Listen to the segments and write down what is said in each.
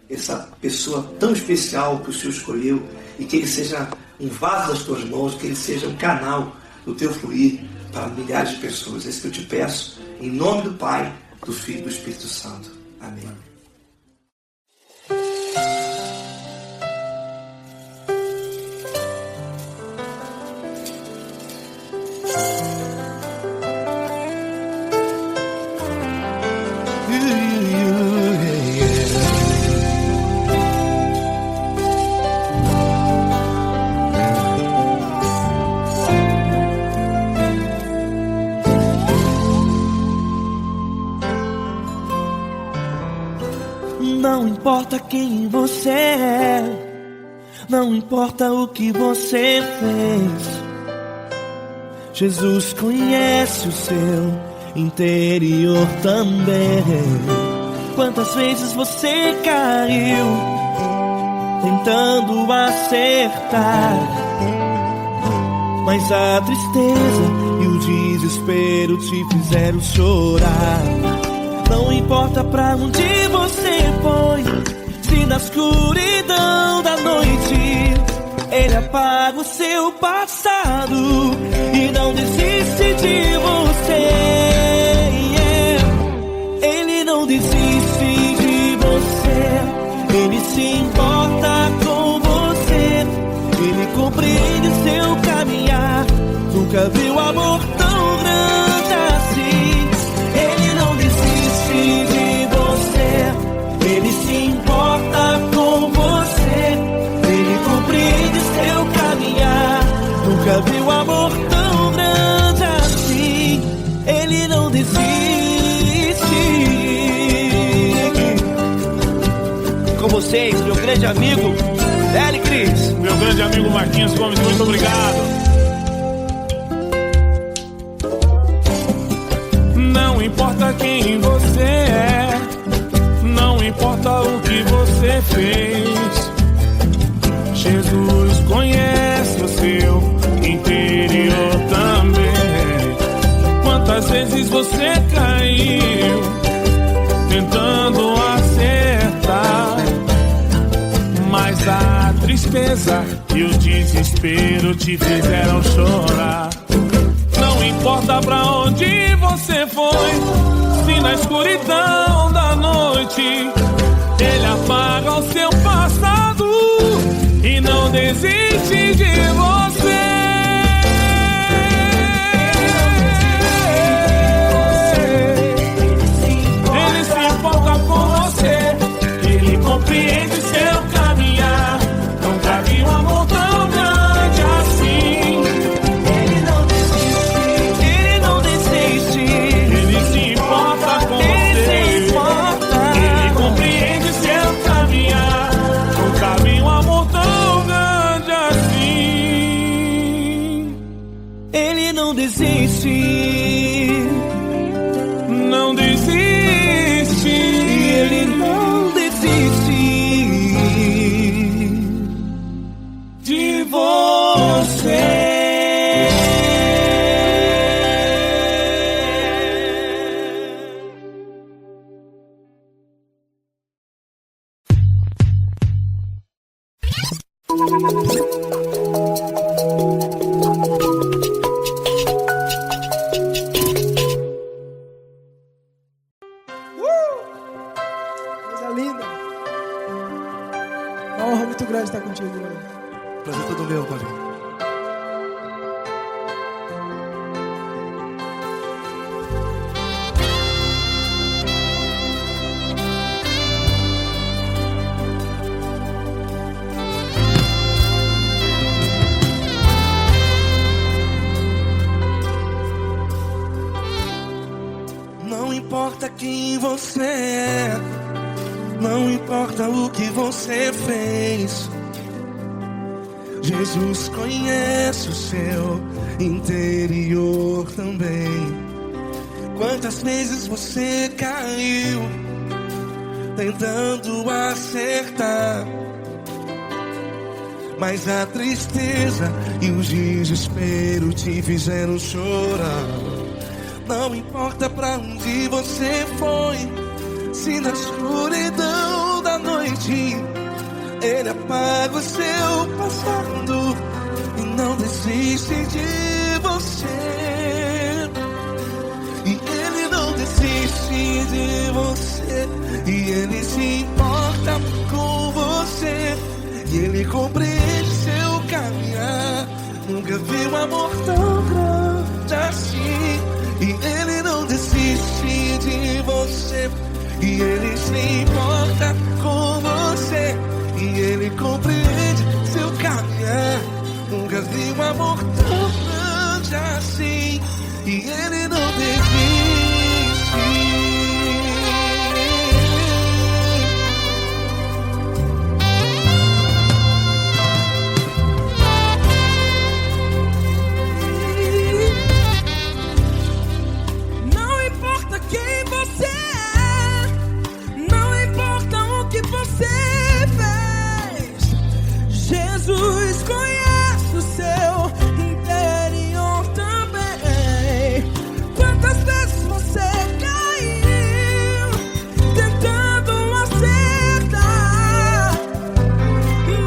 essa pessoa tão especial que o Senhor escolheu, e que ele seja um vaso das tuas mãos, que ele seja um canal do teu fluir para milhares de pessoas. É isso que eu te peço, em nome do Pai, do Filho e do Espírito Santo. Amém. Não importa quem você é, não importa o que você fez, Jesus conhece o seu interior também. Quantas vezes você caiu tentando acertar, mas a tristeza e o desespero te fizeram chorar. Não importa pra onde você foi, se na escuridão da noite Ele apaga o seu passado e não desiste de você. Ele não desiste de você, Ele se importa com você, Ele compreende seu caminhar. Nunca viu amor tão grande assim. Ele não desiste de você, Ele se importa com você, Ele compreende seu caminhar. Nunca viu amor tão grande assim. Ele não desiste. Com vocês, meu grande amigo L. Cris, meu grande amigo Marquinhos Gomes, muito obrigado. Não importa quem você é, não importa o que você fez, Jesus conhece o seu interior também. Quantas vezes você caiu tentando acertar, mas a tristeza e o desespero te fizeram chorar. Não importa pra onde você foi, se na escuridão da noite Ele apaga o seu passado e não desiste de você. Ele se importa com você, Ele compreende seu caminhar. Nunca vi um amor tão grande assim. Ele não desiste, Ele não desiste. Ele se importa com você, Ele compreende seu caminhar. Nunca vi um amor tão grande assim. Ele não desiste, não desiste. Ele não desiste de você. Coisa linda. Uma honra muito grande estar contigo, mano. Prazer todo meu, Paulinho. Não importa quem você é, não importa o que você fez, Jesus conhece o seu interior também. Quantas vezes você caiu tentando acertar, mas a tristeza e o desespero te fizeram chorar. Não importa pra onde você foi, se na escuridão da da noite. Ele apaga o seu passado e não desiste de você. E ele não desiste de você. E ele se importa com você. E ele compreende seu caminhar. Nunca vi um amor tão grande assim. E ele não desiste de você. E ele se importa com você. E ele compreende seu caminhar. Nunca vi um amor tão grande assim. E ele não desiste. Jesus conhece o seu interior também. Quantas vezes você caiu tentando acertar,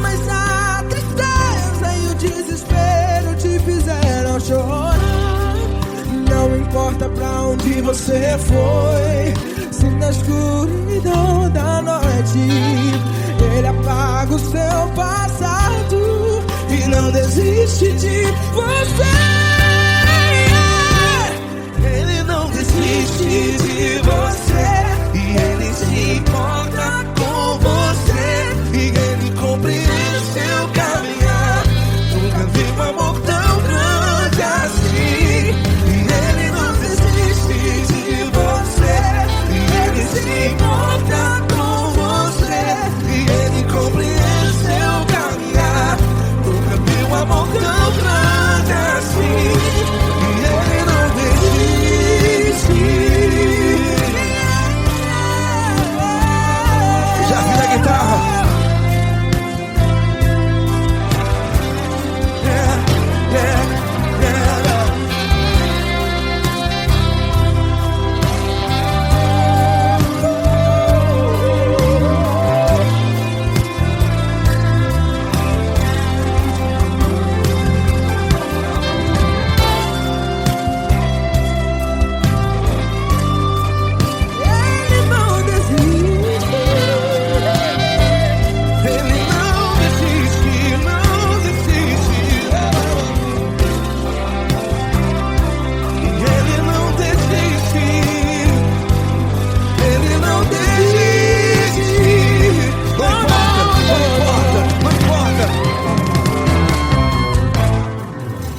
mas a tristeza e o desespero te fizeram chorar. Não importa pra onde você foi, se na escuridão da noite ele apaga o seu passado e não desiste de você. Ele não desiste de você. E ele se importa com você. E ele compreende seu caminhar. Nunca vi um amor tão grande assim. E ele não desiste de você. E ele se importa com você. E ele compreende seu caminhar. Nunca vi um amor tão grande assim. E ele não desiste. Já vira a guitarra.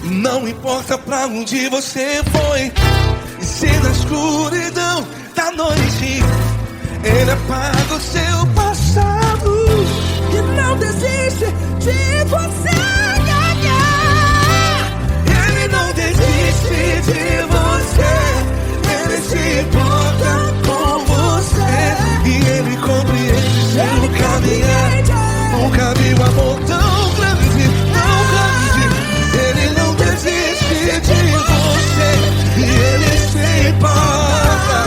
Não importa pra onde você foi, e se na escuridão da noite ele apaga o seu passado E não desiste de você ganhar. Ele não desiste de você. Ele se importa com você. E ele compreende seu caminhar. Nunca vi um amor tão grande, tão grande. Ele não desiste de você. E ele se importa.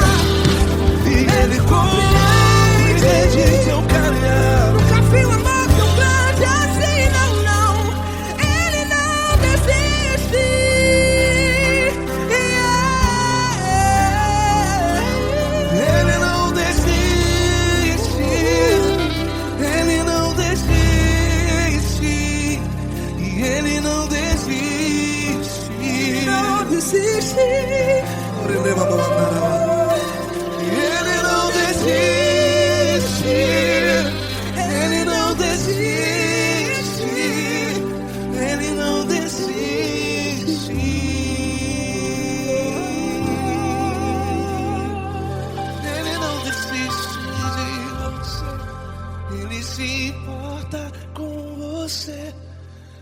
E ele compreende seu caminhar. Nunca vi um amor tão grande assim, não, não. Ele não desiste. Ele não desiste. Ele não desiste. E ele não desiste. Não desiste. Ele não desiste. Ele não desiste. Ele não desiste. Ele não desiste de você. Ele se importa com você.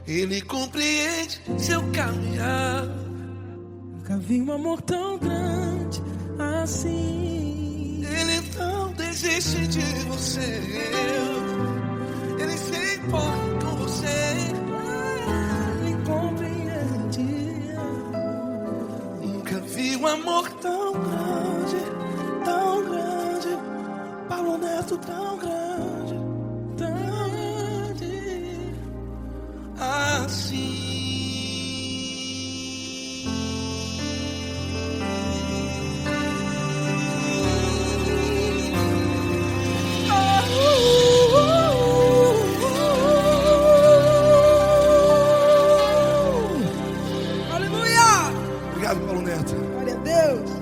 Ele compreende seu caminhar. Nunca vi um amor tão grande assim. Ele não desiste de você. Ele se importa com você. Ele compreende. Nunca vi um amor tão grande, Paulo Neto tão grande. assim. Aleluia! Obrigado, Paulo Neto. Glória a Deus.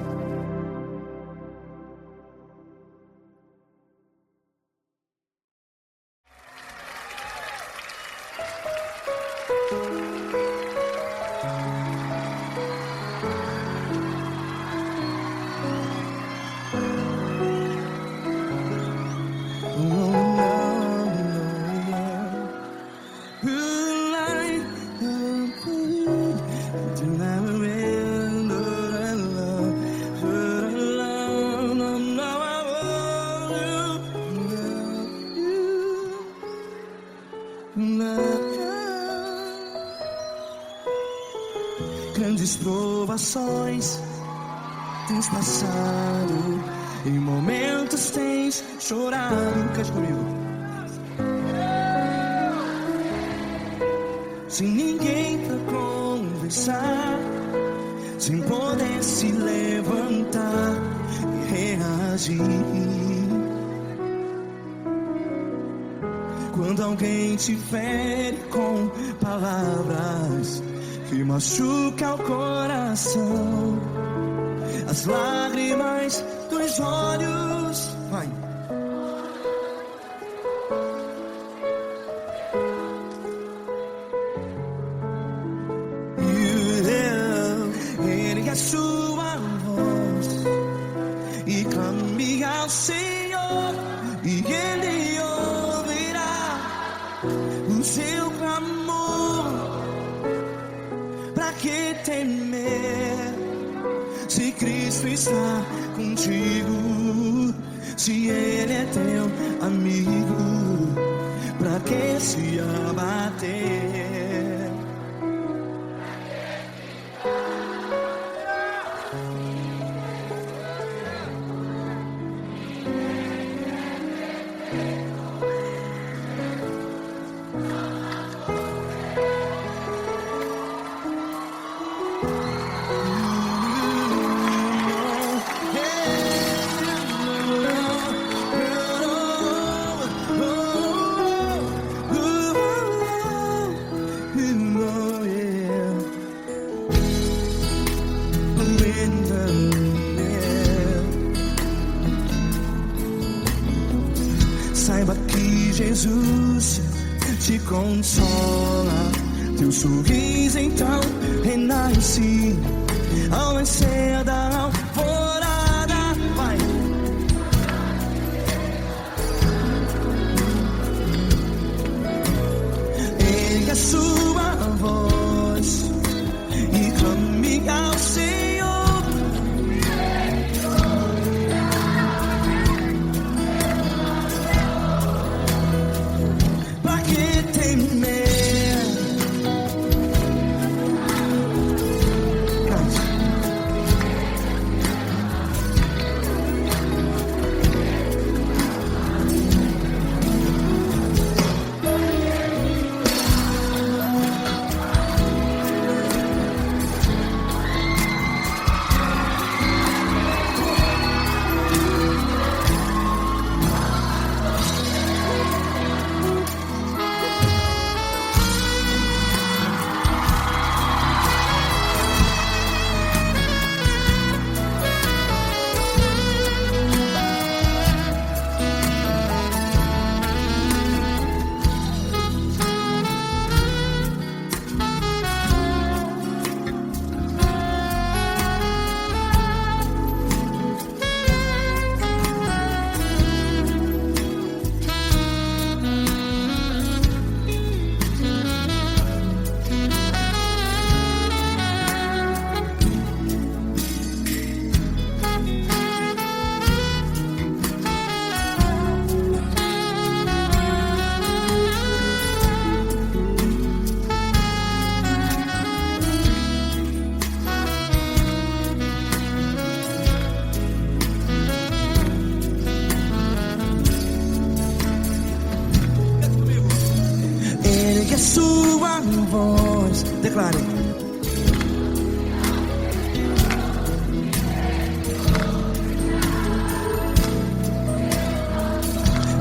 Grandes provações tens passado, em momentos tens chorado. Cante comigo. Sem ninguém pra conversar, sem poder se levantar e reagir. Quando alguém te fere com palavras que machuca o coração, as lágrimas dos olhos, vai. Ergue a sua voz e clame ao Senhor, e Ele ouvirá o seu clamor. Pra que temer, se Cristo está contigo? Se Ele é teu amigo, pra que se abater? Saiba que Jesus te consola, teu sorriso então renasce ao nascer da alvorada. Vai. Ergue a sua voz e clame ao Senhor. Ergue a sua voz Declare.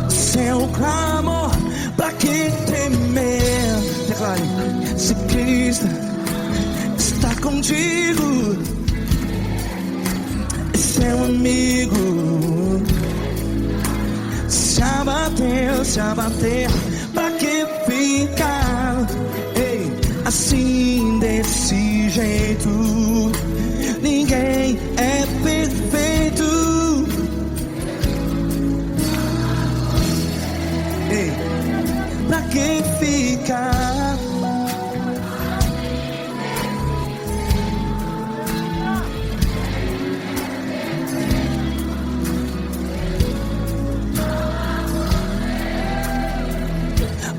Seu clamor, pra que temer? Declare. Se Cristo está contigo, é seu amigo. Se abater, pra que ficar? Ei, assim desse jeito, ninguém é perfeito. Ei, pra que ficar?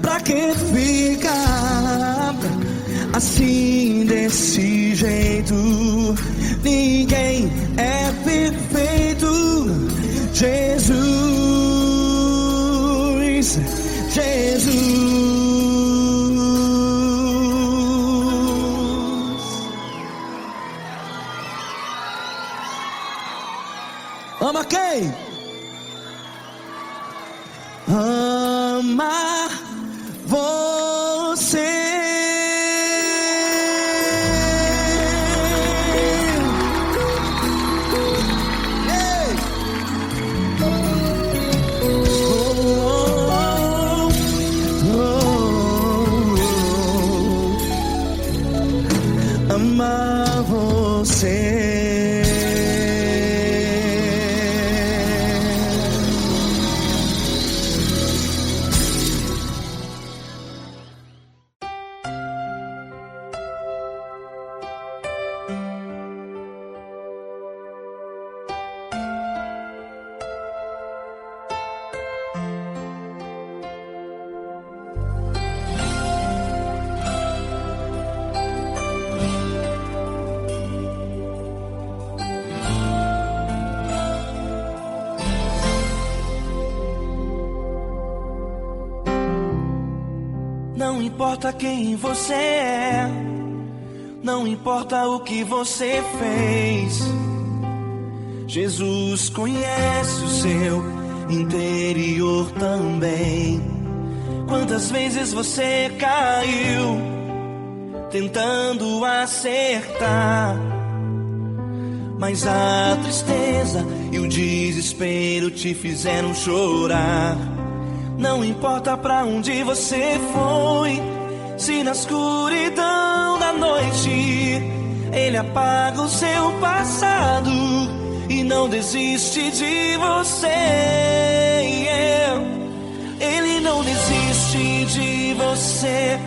Pra que ficar assim desse jeito? Ninguém é perfeito. Jesus, ama quem? Ama você. Ei. Ama você. Não importa quem você é, não importa o que você fez, Jesus conhece o seu interior também. Quantas vezes você caiu tentando acertar, mas a tristeza e o desespero te fizeram chorar. Não importa pra onde você foi, se na escuridão da noite Ele apaga o seu passado e não desiste de você. Ele não desiste de você,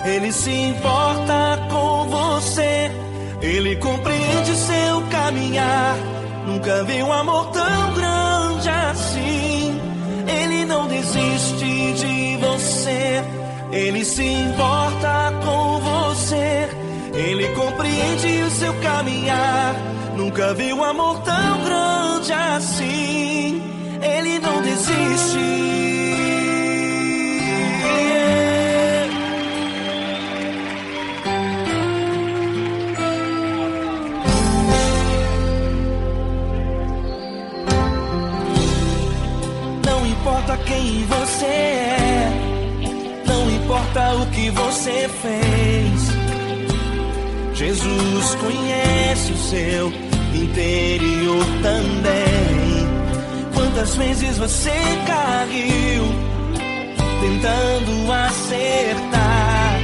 Ele se importa com você. Ele compreende seu caminhar, nunca vi um amor tão grande assim. Ele não desiste de você, Ele se importa com você. Ele compreende o seu caminhar, nunca vi um amor tão grande assim. Ele não desiste. Não importa quem você é, não importa o que você fez, Jesus conhece o seu interior também. Quantas vezes você caiu tentando acertar,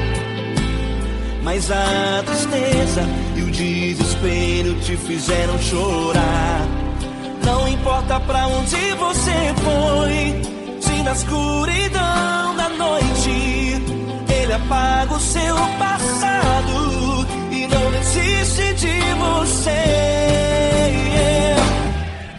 mas a tristeza e o desespero te fizeram chorar. Não importa pra onde você foi, se na escuridão da noite Ele apaga o seu passado e não desiste de você.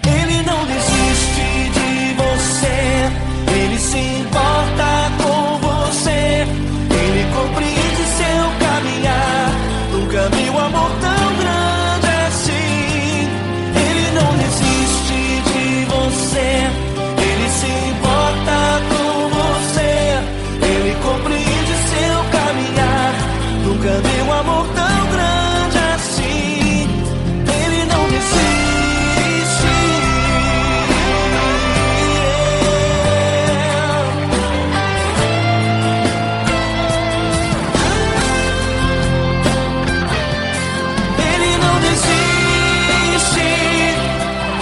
Ele não desiste de você, Ele se importa com você. Ele compreende seu caminhar, nunca vi um amor tão grande assim. Ele não desiste de você, Ele se importa com você. Ele compreende seu caminhar, nunca vi um amor desiste,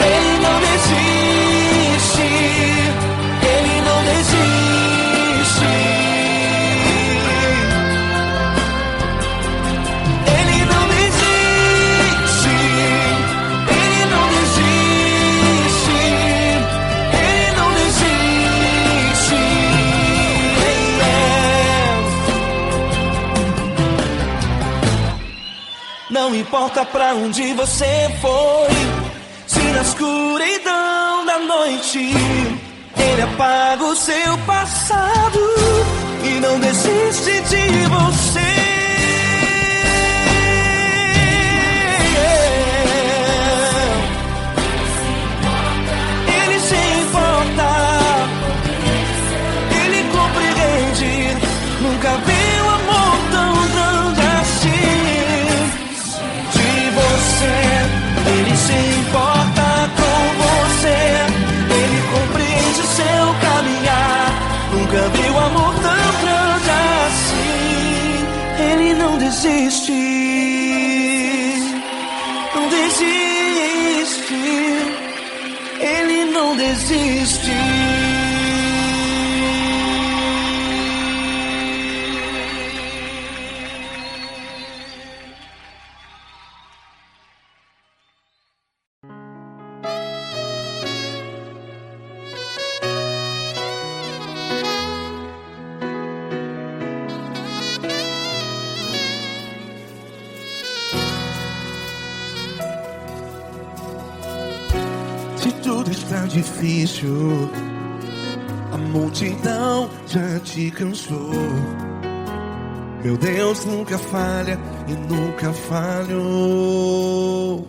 Ele não desiste, Ele não desiste. Ele não desiste, Ele não desiste, Ele não desiste. Não importa pra onde você foi, se na escuridão da noite Ele apaga o seu passado e não desiste de você. Ele se importa, Ele compreende. Nunca vi um amor tão grande assim. Ele se importa com você, Ele compreende seu caminhar. Nunca vi um amor tão grande assim. Ele não desiste, não desiste, Ele não desiste. Se tudo está difícil, a multidão já te cansou. Meu Deus nunca falha e nunca falhou.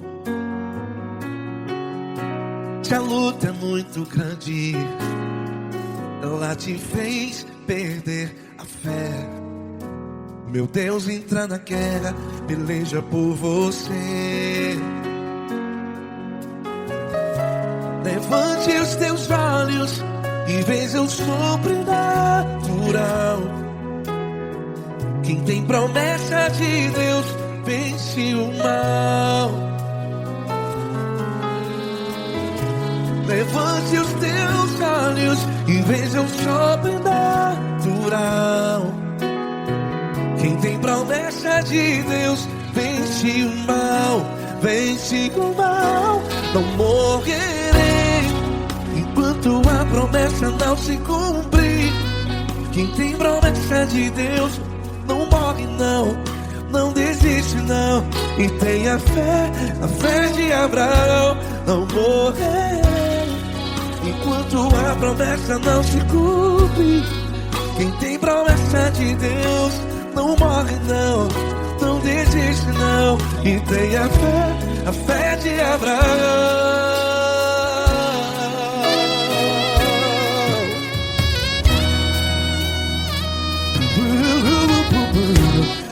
Se a luta é muito grande, ela te fez perder a fé. Meu Deus entra na guerra, peleja por você. Levante os teus olhos e veja o sobrenatural. Quem tem promessa de Deus vence o mal. Levante os teus olhos e veja o sobrenatural. Quem tem promessa de Deus vence o mal. Vence o mal. Não morrerei enquanto a promessa não se cumprir. Quem tem promessa de Deus não morre não, não desiste não. E tenha fé, a fé de Abraão. Não morrerei enquanto a promessa não se cumpre. Quem tem promessa de Deus não morre não, não desiste não. E tenha fé, a fé de Abraão.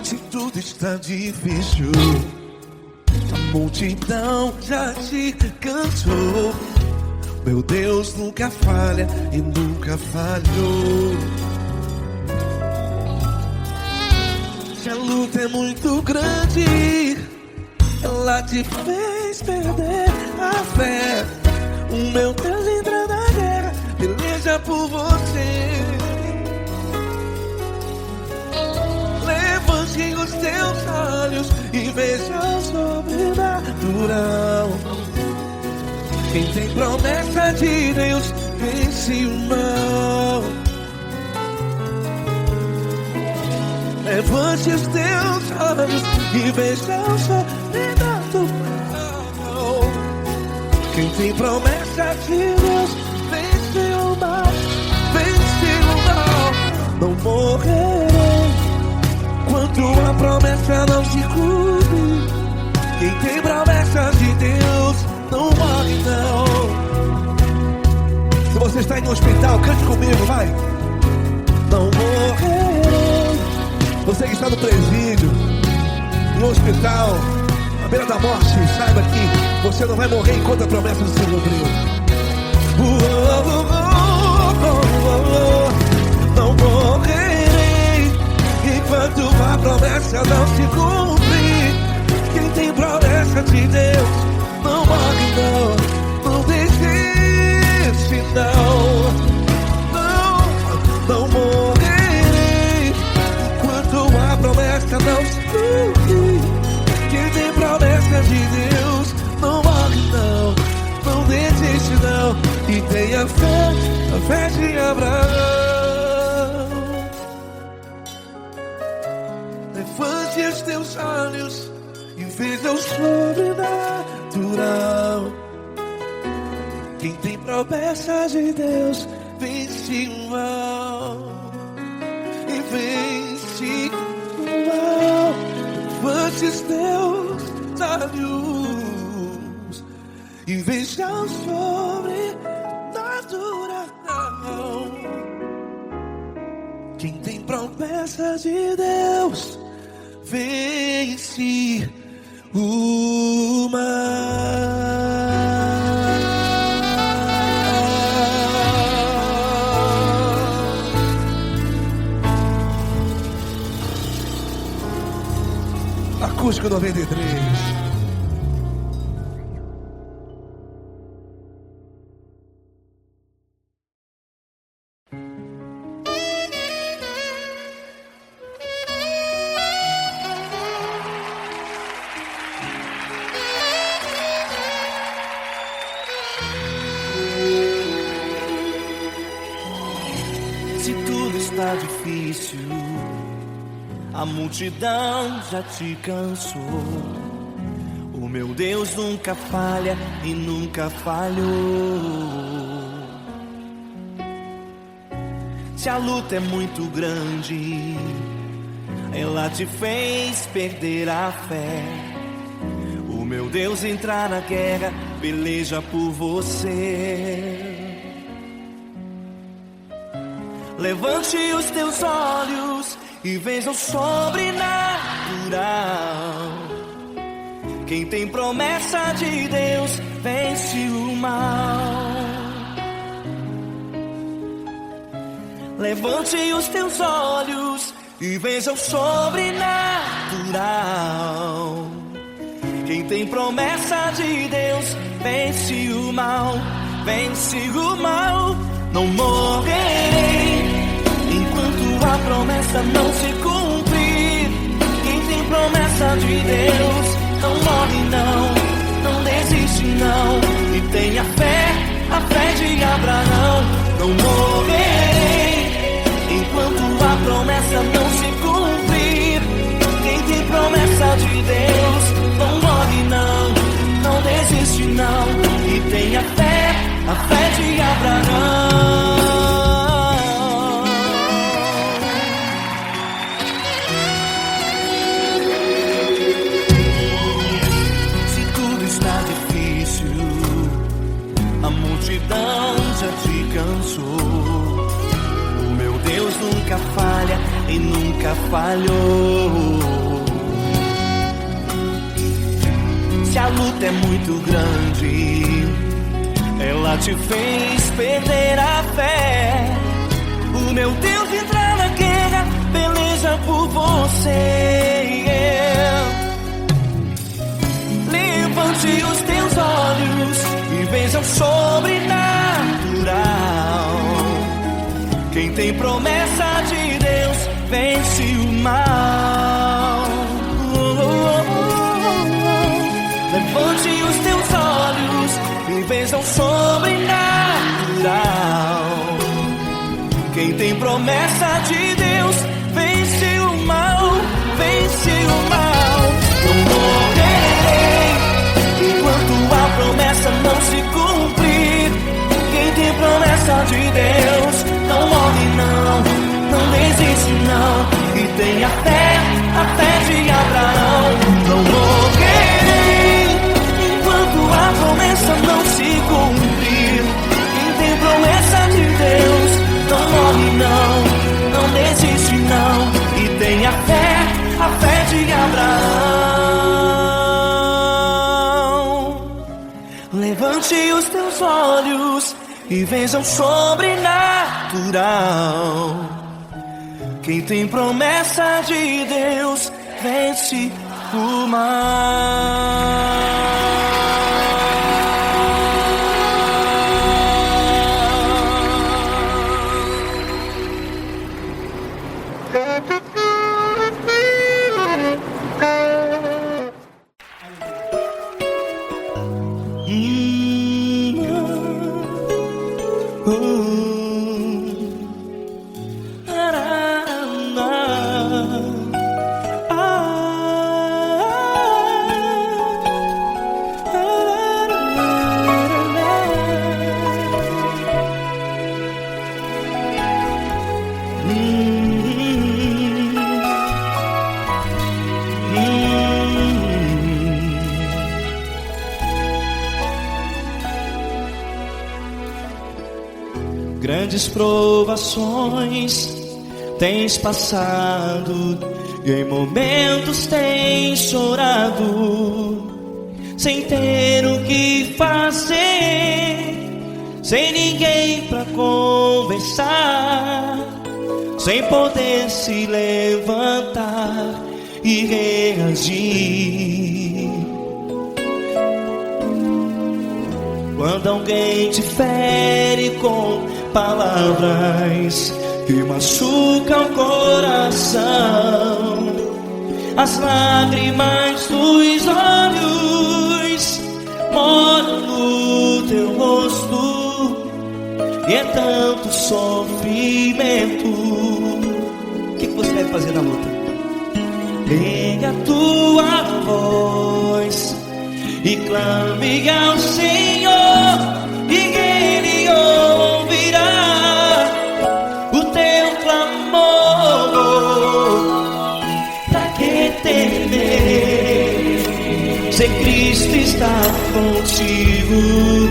Se tudo está difícil, a multidão já te cansou. Meu Deus nunca falha e nunca falhou. Se a luta é muito grande, ela te fez perder a fé. O meu Deus entra na guerra, peleja por você. Levante os teus olhos e veja o sobrenatural. Quem tem promessa de Deus vence o mal. Levante os teus olhos e veja o sobrenatural. Quem tem promessa de Deus vence o mal. Vence o mal. Não morrerei enquanto a promessa não se cumpre. Quem tem promessa de Deus não morre não. Se você está em um hospital, cante comigo, vai. Não morrerei. Você que está no presídio, no hospital, à beira da morte, saiba que você não vai morrer enquanto a promessa não se cumpriu. Não morrerei enquanto a promessa não se cumprir. Quem tem promessa de Deus não morre não, não desiste não, não morrerei enquanto a promessa não se cumpre. Quem tem promessa de Deus não morre não, não desiste não, e tenha fé, a fé de Abraão. Levante os teus olhos e veja o sobrenatural. Quem tem promessa de Deus vence o mal, e vence o mal. Levante os teus olhos e veja o sobrenatural. Quem tem promessa de Deus vence o mal. Acústico 93. Se tudo está difícil, a multidão já te cansou. O meu Deus nunca falha e nunca falhou. Se a luta é muito grande, ela te fez perder a fé. O meu Deus entra na guerra, peleja por você. Levante os teus olhos e veja o sobrenatural. Quem tem promessa de Deus vence o mal. Levante os teus olhos e veja o sobrenatural. Quem tem promessa de Deus vence o mal, vence o mal. Não morrerei enquanto a promessa não se cumprir. Quem tem promessa de Deus não morre não, não desiste não, e tenha fé, a fé de Abraão. Não morrerei enquanto a promessa não se cumprir. Quem tem promessa de Deus não morre não, não desiste não, e tenha fé, a fé de Abraão. Se tudo está difícil, a multidão já te cansou. O meu Deus nunca falha e nunca falhou. Se a luta é muito grande, ela te fez perder a fé. O meu Deus entra na guerra, peleja por você. Levante os teus olhos e veja o sobrenatural. Quem tem promessa de Deus vence o mal. Levante os teus olhos e veja o sobrenatural. Quem tem promessa de Deus vence o mal, vence o mal. Não morrerei enquanto a promessa não se cumprir. Quem tem promessa de Deus não morre não, não desiste não, e tenha fé, a fé de Abraão. Não morrerei enquanto a promessa não se cumprir. Quem tem promessa de Deus não morre não, não desiste não, e tenha fé, a fé de Abraão. Levante os teus olhos e veja o sobrenatural. Quem tem promessa de Deus vence o mal. Grandes provações tens passado, e em momentos tens chorado, sem ter o que fazer, sem ninguém pra conversar, sem poder se levantar e reagir. Quando alguém te fere com palavras que machucam o coração, as lágrimas dos olhos moram no teu rosto, e é tanto sofrimento. O que você deve fazer na luta? Pega a tua voz e clame ao Senhor, e Ele ouvirá o teu clamor. Pra que temer, se Cristo está contigo,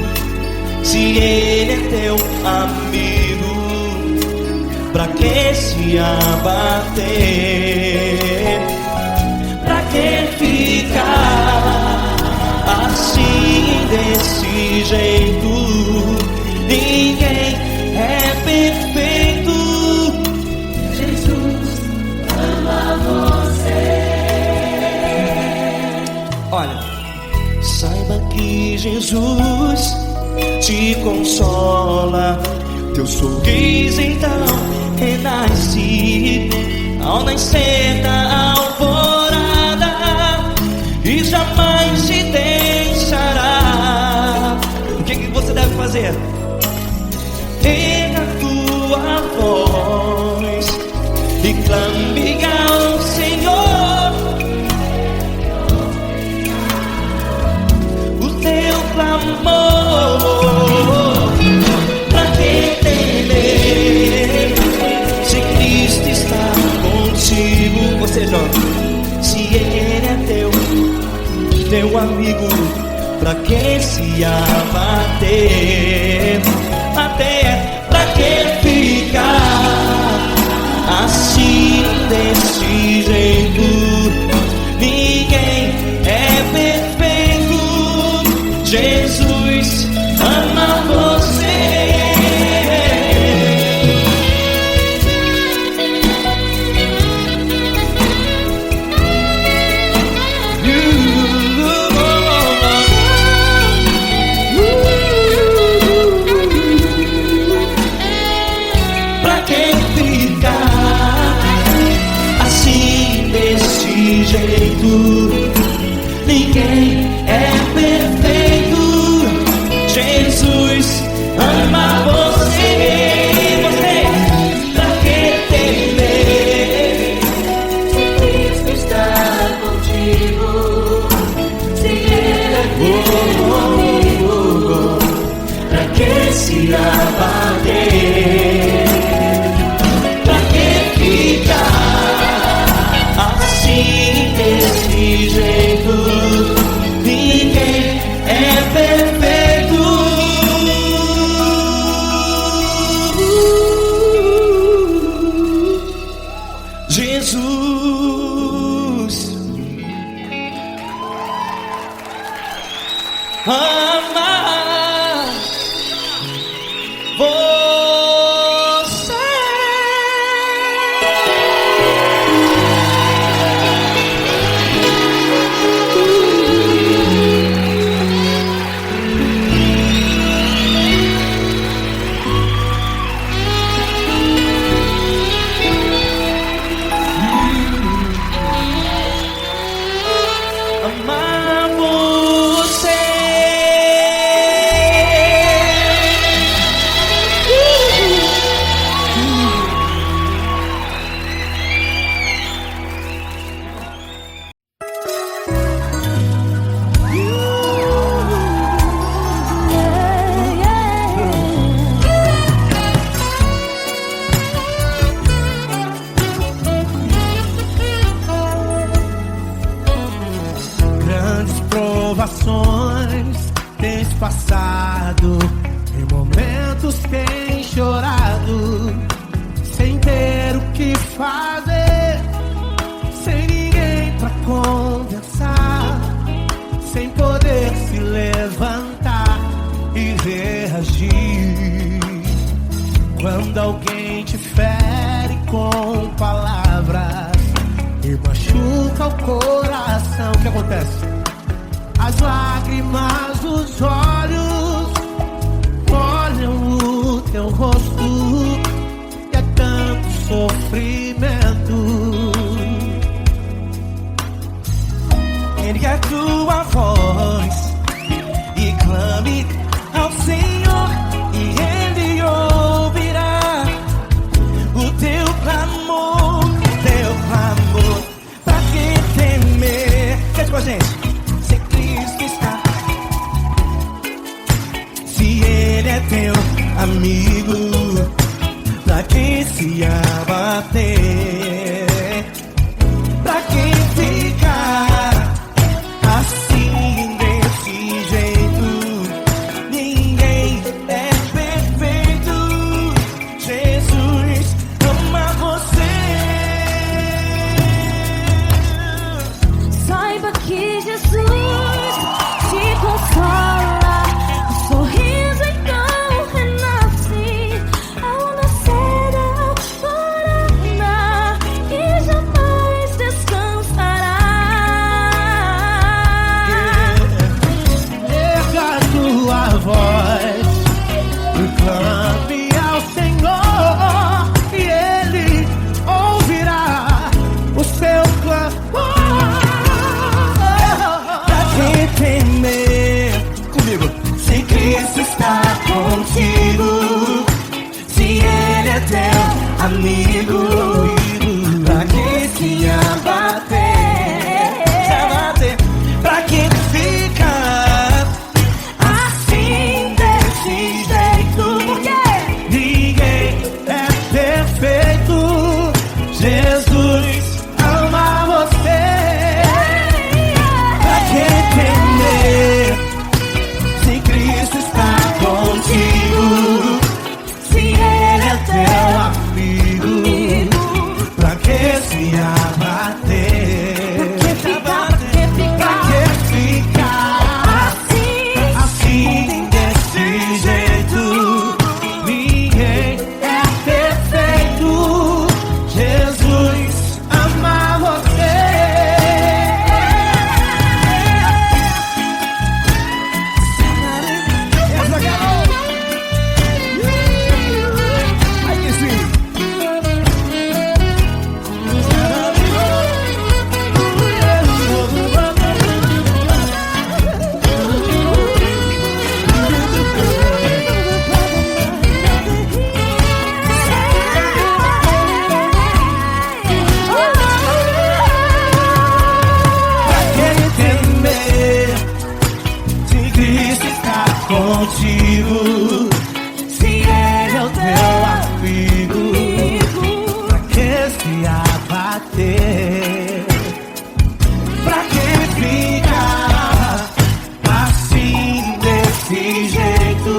se Ele é teu amigo? Pra que se abater? Pra que ficar assim, desse jeito? Ninguém é perfeito. Jesus ama você. Olha, saiba que Jesus te consola, teu sorriso então renasce ao nascer da alvorada, e jamais te deixará. O que você deve fazer? Pega a tua voz e clame ao Senhor, o teu clamor. Pra que temer, se Cristo está contigo? Ou seja, se Ele é teu amigo, pra que se abater? Até pra que ficar assim, desse jeito? Ninguém é perfeito. Jesus ama você. Pra que ficar assim, desse jeito? Ninguém é perfeito. Jesus ama você. Pra que temer, se Cristo está contigo, se Ele é teu amigo? Pra que se abater? Pra que ficar assim, desse jeito? Ninguém é perfeito. Jesus ama você. Amar você. Grandes provações tens passado, em momentos tens chorado, sem ter o que fazer, sem ninguém pra conversar, sem poder se levantar e reagir. Quando alguém te fere com palavras e machuca o coração, o que acontece? As lágrimas dos olhos molham o teu rosto, e é tanto sofrimento. Ergue a tua voz e clame ao Senhor, e Ele ouvirá o teu clamor, pra que temer? Cante com a gente. Se Cristo está, se Ele é teu amigo, pra que se abater? Pra que ficar assim desse jeito? Ninguém é perfeito. Jesus ama você. Saiba que Jesus te consola, o sorriso então renasce ao nascer da aurora e jamais descansará. Erga a tua voz e clame ao Senhor, e Ele ouvirá o seu clamor. Pra que temer? Comigo. Se Cristo está contigo, se Ele é teu amigo, pra que se abater? Pra que ficar assim desse jeito? Porque ninguém é perfeito. Jesus ama você. Pra que temer? Se Cristo está contigo, se Ele é teu amigo, pra que se abater? Pra que ficar assim desse jeito? Ninguém é perfeito. Jesus ama você. Aí que sim. Pra que temer? Se Cristo está contigo, se Ele é o teu amigo, pra que se abater? Pra que ficar assim desse jeito?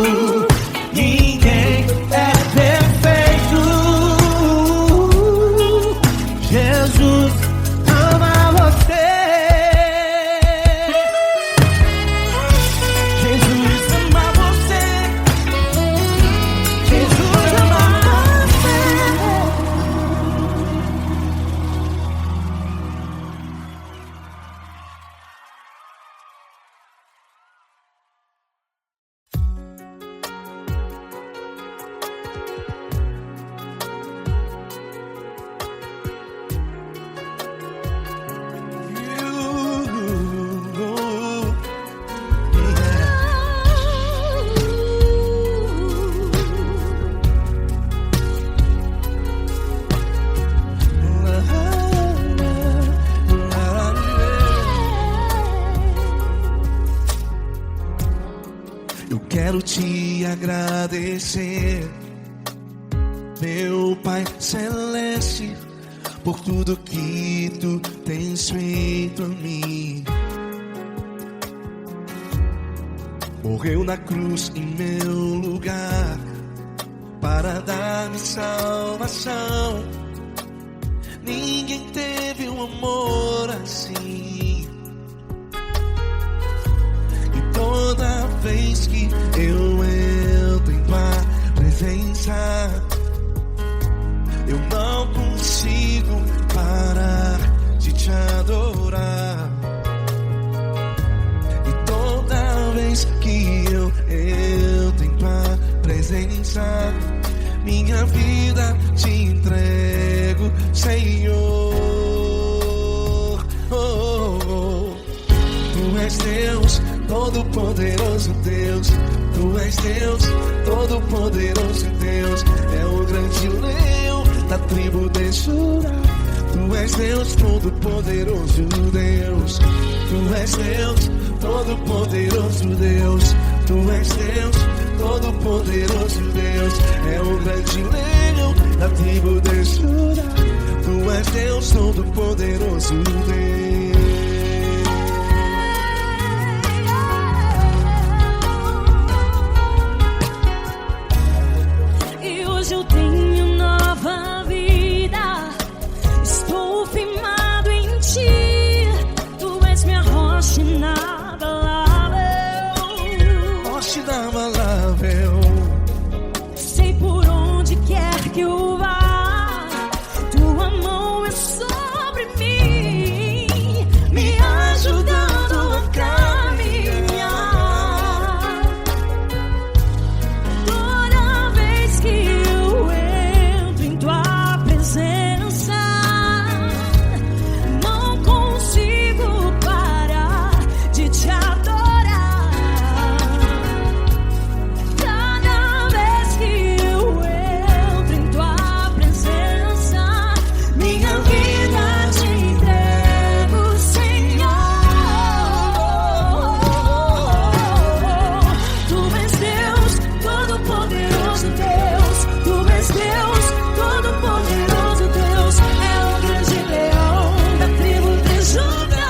Ninguém é perfeito. Jesus ama você. Jesus ama você. Jesus ama você. Eu quero te agradecer, meu Pai Celeste, por tudo que tu tens feito a mim. Morreu na cruz em meu lugar, para dar-me salvação. Ninguém teve um amor assim. E toda vez que eu entro em tua presença, eu não consigo parar de te adorar. E toda vez que eu entro em tua presença, minha vida te entrego, Senhor. Tu és Deus, Todo-Poderoso Deus. Tu és Deus, Todo-Poderoso Deus. É o grande leão da tribo de Judá. Tu és Deus, Todo-Poderoso Deus. Tu és Deus, Todo-Poderoso Deus. Tu és Deus, Todo-Poderoso Deus. É o grande leão da tribo de Judá. Tu és Deus, Todo-Poderoso Deus. E hoje eu tenho nova vida. Estou firmado em ti. Tu és minha rocha inabalável. Rocha inabalável. Sei por onde quer que eu vá, tua mão é sobre mim, me ajudando a caminhar. Toda vez que eu entro em tua presença, não consigo parar de te adorar. Cada vez que eu entro em tua presença, minha vida te entrego, Senhor. Tu és Deus, Todo-Poderoso Deus. Tu és Deus, Todo-Poderoso Deus. É o grande leão da tribo de Judá.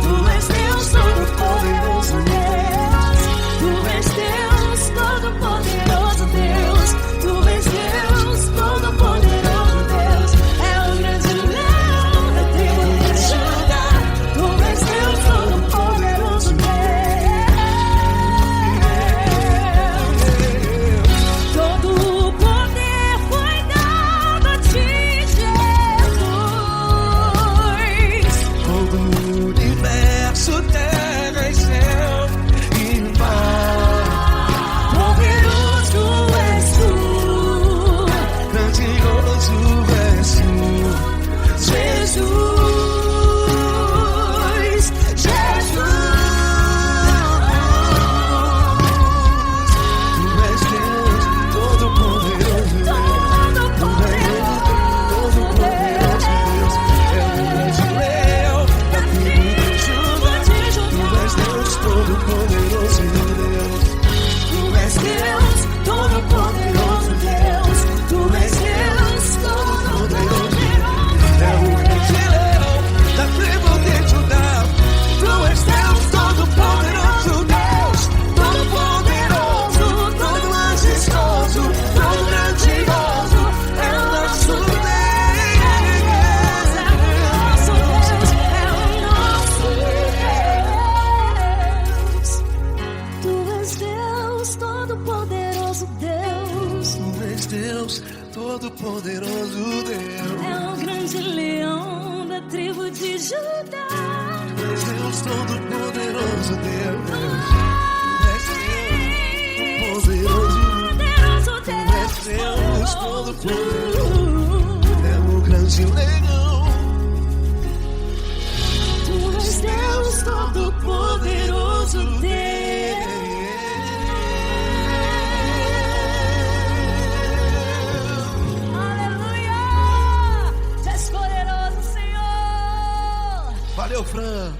Tu és Deus, Todo-Poderoso Deus. Tu és Deus, Todo-Poderoso Deus. Tu és Deus, Todo-Poderoso Deus. É o grande leão da tribo de Judá. Tu és Deus, Todo-Poderoso Deus. Todo o poder foi dado a ti, Jesus. Todo o universo, terra e céu e mar. Poderoso és tu, Grandioso és tu, Jesus. Jesus. Tu és Deus, Todo-Poderoso Deus. Tu és Deus, Todo-Poderoso Deus. É o grande leão da tribo de Judá. Tu és Deus, Todo-Poderoso Deus. Tu és Deus, Todo-Poderoso Deus. Tu és Deus, Todo-Poderoso É o grande leão da tribo de Judá. Tu és Deus, Todo-Poderoso Deus. Todo-Poderoso, todo majestoso, todo grandioso. É o nosso Deus. Tu és Deus, Todo-Poderoso Deus. Tu és Deus, Todo-Poderoso Deus. É o grande leão da tribo de Judá. Tu és Deus, Todo-Poderoso Deus. Tu és Deus, Todo-Poderoso. Poderoso Tu és Deus, Todo-Poderoso. Deus. É o grande leão. Tu és Deus, Todo-Poderoso Deus. Aleluia! Tu és poderoso, Senhor. Valeu, Fran.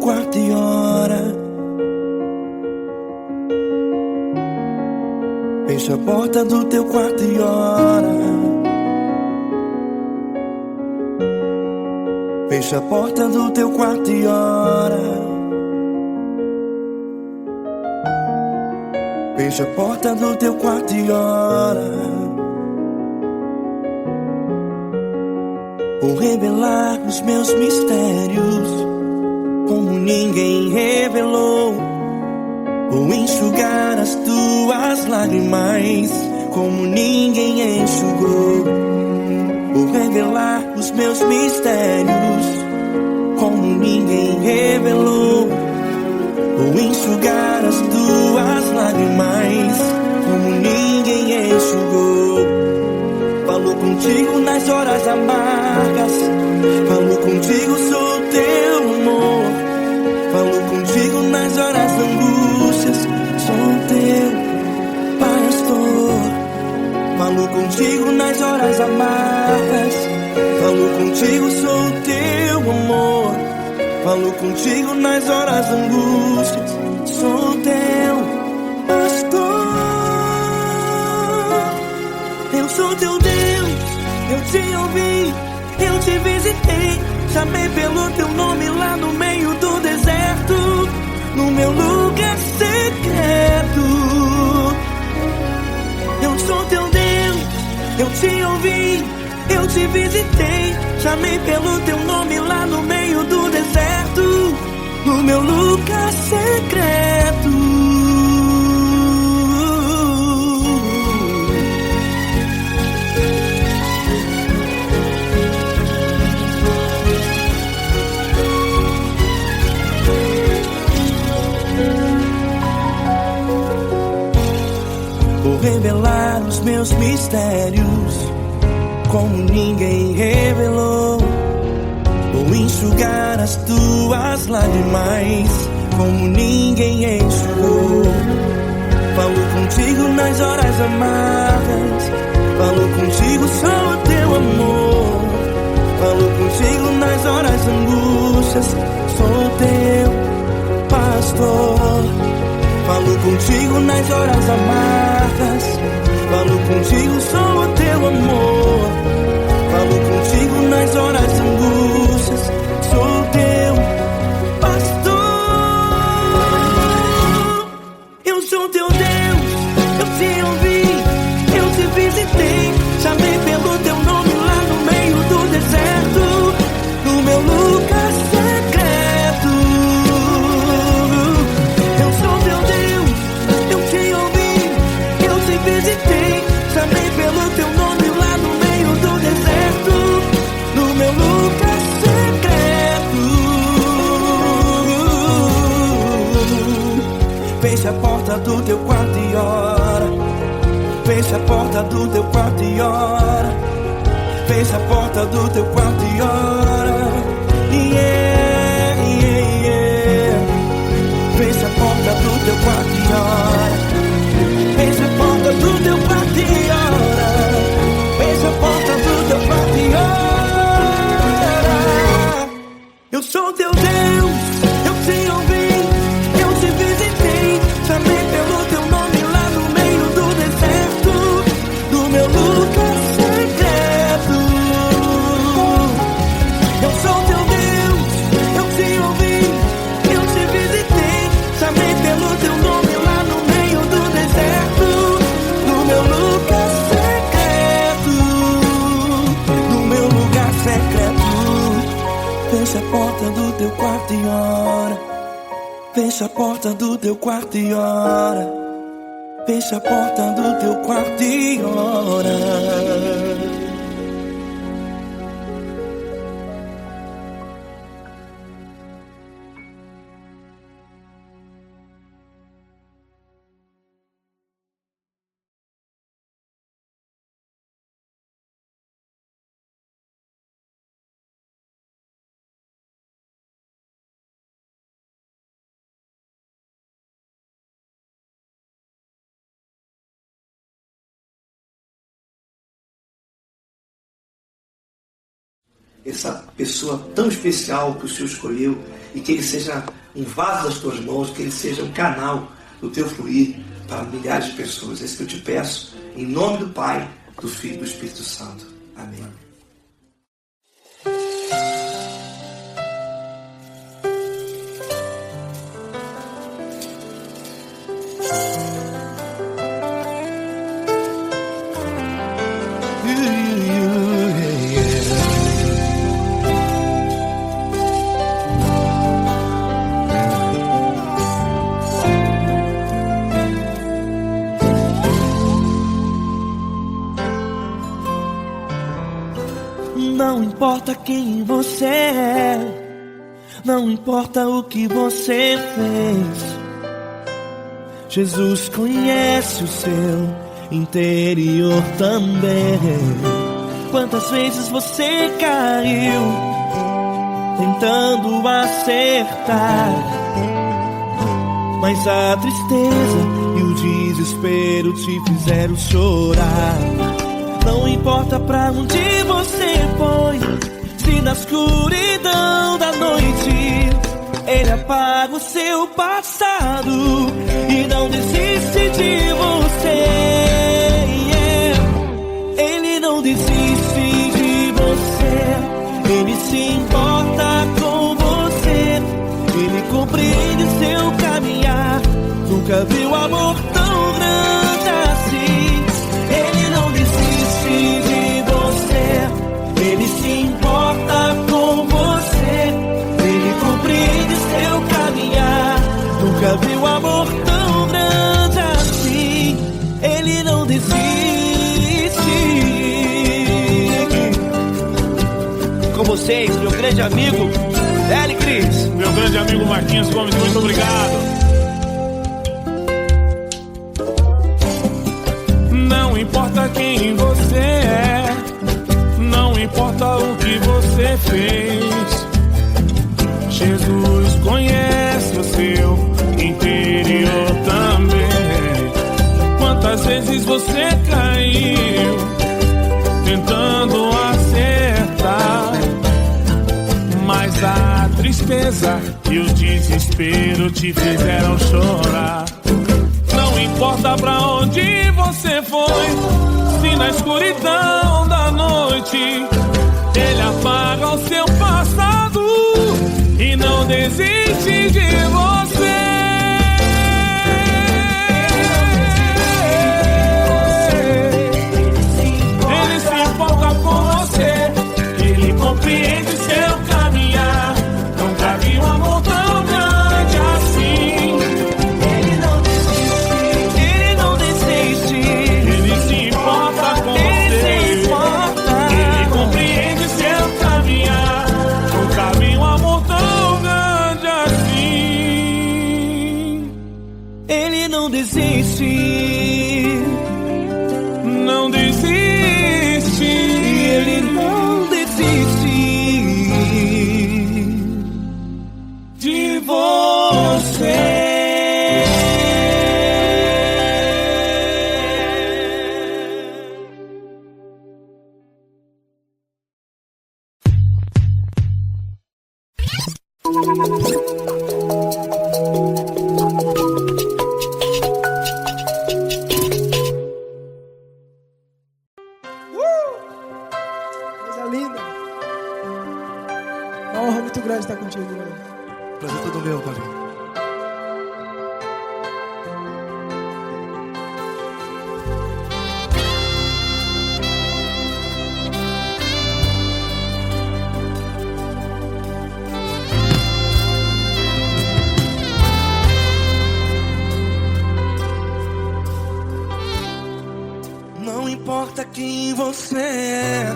quarto e ora. Fecha a porta do teu quarto e ora. Fecha a porta do teu quarto e ora. Fecha a porta do teu quarto e ora. Vou revelar os meus mistérios como ninguém revelou. Vou enxugar as tuas lágrimas como ninguém enxugou. Vou revelar os meus mistérios como ninguém revelou. Vou enxugar as tuas lágrimas como ninguém enxugou. Falo contigo nas horas amargas, falo contigo, sou teu amor. Falo contigo nas horas da angústias, sou teu pastor. Falo contigo nas horas amargas, falo contigo, sou teu amor. Falo contigo nas horas da angústias, sou teu pastor. Eu sou teu Deus, eu te ouvi, eu te visitei. Chamei pelo teu nome lá no meio do deserto, no meu lugar secreto. Eu sou teu Deus, eu te ouvi, eu te visitei. Chamei pelo teu nome lá no meio do deserto, no meu lugar secreto. Vou revelar os meus mistérios como ninguém revelou. Vou enxugar as tuas lágrimas como ninguém enxugou. Falo contigo nas horas amargas, falo contigo, sou teu amor. Falo contigo nas horas angústias, sou teu pastor. Falo contigo nas horas amargas, falo contigo, sou teu amor. Falo contigo nas horas angústias, sou teu pastor. Eu sou teu Deus, eu te ouvi, eu te visitei. Chamei pelo teu nome lá no meio do deserto, no meu lugar secreto. Eu sou teu Deus, eu te ouvi, eu te visitei. Chamei pelo teu nome lá no meio do deserto, no meu lugar secreto. Fecha a porta do teu quarto e ora. Fecha a porta do teu quarto e ora. Fecha a porta do teu quarto e ora. Yeah, yeah, yeah. Fecha a porta do teu quarto e ora. Fecha a porta do teu quarto e ora. Fecha a porta do teu quarto e ora. Eu sou teu Deus, eu te ouvi, eu te visitei. Chamei pelo teu nome lá no meio do deserto, do meu lugar secreto. Eu sou teu Deus, eu te ouvi, eu te visitei. Chamei pelo teu nome lá no meio do deserto, no meu lugar secreto, no meu lugar secreto. Fecha a porta do teu quarto e ora. Fecha a porta do teu quarto e ora. Fecha a porta do teu quarto e ora. essa pessoa tão especial que o Senhor escolheu e que ele seja um vaso das tuas mãos, que ele seja um canal do teu fluir para milhares de pessoas. É isso que eu te peço, em nome do Pai, do Filho e do Espírito Santo. Amém. Não importa quem você é, não importa o que você fez, Jesus conhece o seu interior também. Quantas vezes você caiu tentando acertar, mas a tristeza e o desespero te fizeram chorar. Não importa pra onde você foi, se na escuridão da noite Ele apaga o seu passado e não desiste de você. Ele não desiste de você, Ele se importa com você, Ele compreende seu caminhar. Nunca viu amor tão grande assim. Ele não desiste de você, Ele se importa com você, Ele compreende seu caminhar. Nunca viu amor tão grande assim. Ele não desiste. Com vocês, meu grande amigo L. Cris. Meu grande amigo Marquinhos Gomes, muito obrigado. Não importa quem você é, não importa o que você fez, Jesus conhece o seu interior também. Quantas vezes você caiu tentando acertar, mas a tristeza e o desespero te fizeram chorar. Não importa pra onde você foi, se na escuridão da noite Ele apaga o seu passado e não desiste de você. Ele se importa com você, Ele compreende seu caminhar. Nunca vi um amor tão grande assim. Ele não desiste, Ele não desiste. Ele se importa com Ele você, se importa. Ele compreende seu caminhar. Nunca vi um amor tão grande assim. Ele não desiste, Não desiste. Ele não desiste De você. Coisa linda. Uma honra muito grande estar contigo, mano. Prazer todo meu, Paulinho. Não importa quem você é,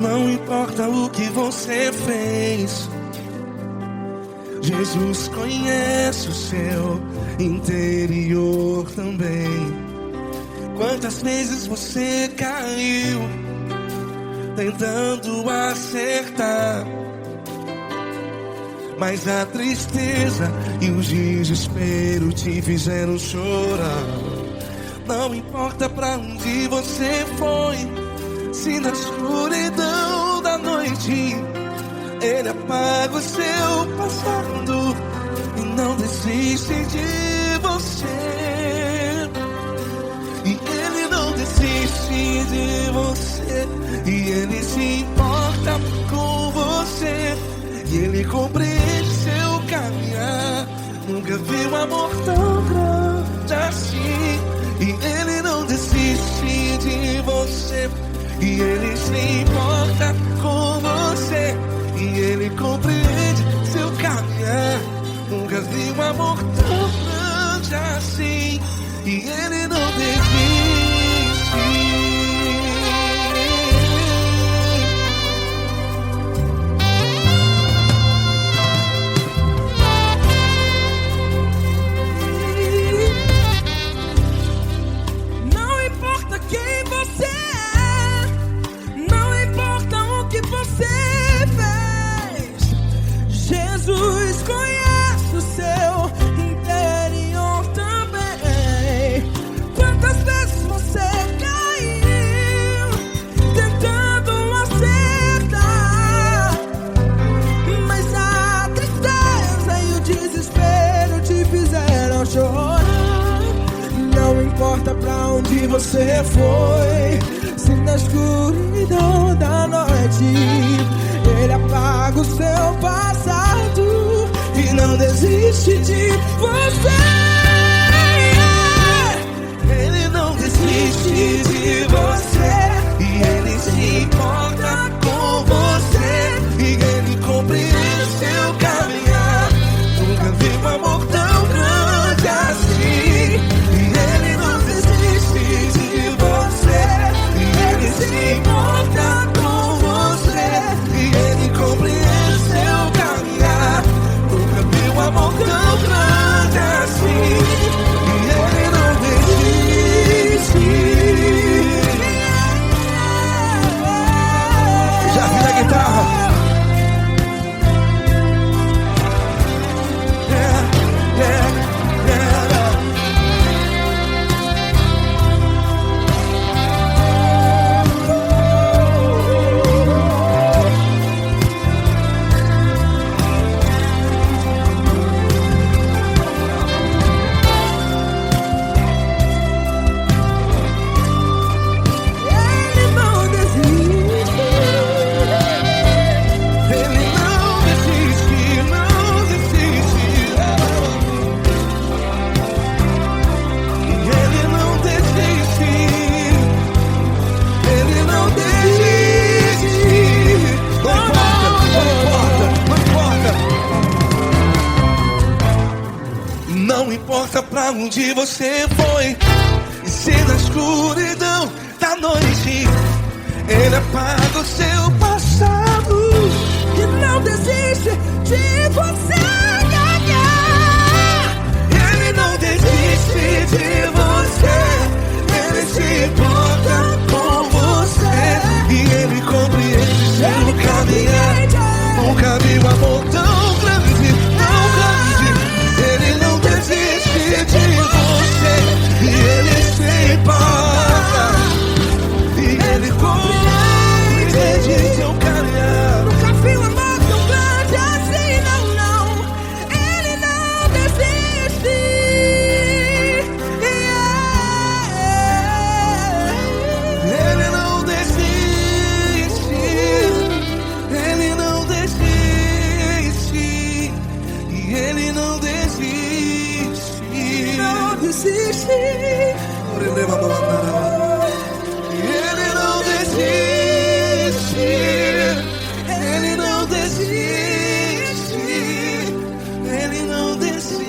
não importa o que você fez, Jesus conhece o seu interior também. Quantas vezes você caiu tentando acertar, mas a tristeza e o desespero te fizeram chorar. Não importa pra onde você foi, se na escuridão escuridão da noite, Ele apaga o seu passado e não desiste de você. E Ele não desiste de você. E Ele se importa com você. E Ele compreende seu caminhar. Nunca vi um amor tão grande assim. E Ele não desiste de você. E Ele se importa com você. E Ele compreende seu caminhar. Nunca vi um amor tão grande assim. E Ele não desiste. Não importa quem você é, não importa o que você fez, Jesus conhece o seu interior também. Quantas vezes você caiu tentando acertar, mas a tristeza e o desespero te fizeram chorar. Não importa pra onde você foi, se na escuridão da noite Ele apaga o seu passado e não desiste de você. Ele não desiste de você. E Ele se importa com você. E Ele compreende seu caminhar. Nunca vi um amor tão grande assim. E Ele não desiste de você. E Ele se importa com você. E Ele compreende seu caminhar. Nunca vi um amor tão grande assim. E Ele não desiste. Já vi na guitarra. Ele não desiste. Ele não desiste, não desiste. Ele não desiste. Ele não desiste. Não importa, não importa, não importa. Não importa pra onde você foi, e se na escuridão da noite Ele apaga o seu passado. E não desiste de você. Ele não desiste de você. Ele se importa com você. E Ele compreende seu caminhar. Nunca vi um amor tão grande, tão grande. Ele não desiste de você. E Ele se importa. E Ele compreende seu caminhar. Nunca vi um amor tão grande assim, não, não. Ele não desiste. Ele não desiste. Ele não desiste. E Ele não desiste. Não desiste. Ele não desiste. Ele não desiste. Ele não desiste.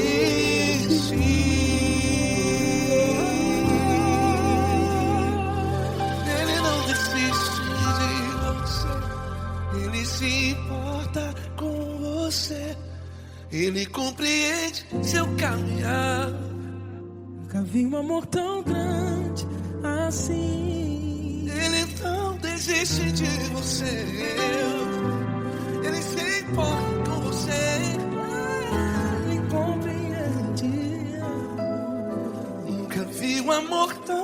Ele não desiste de você. Ele se importa com você. Ele compreende seu caminhar. Nunca vi um amor tão grande assim. Ele não desiste de você. Ele se importa com você. Ele compreende. Nunca vi um amor tão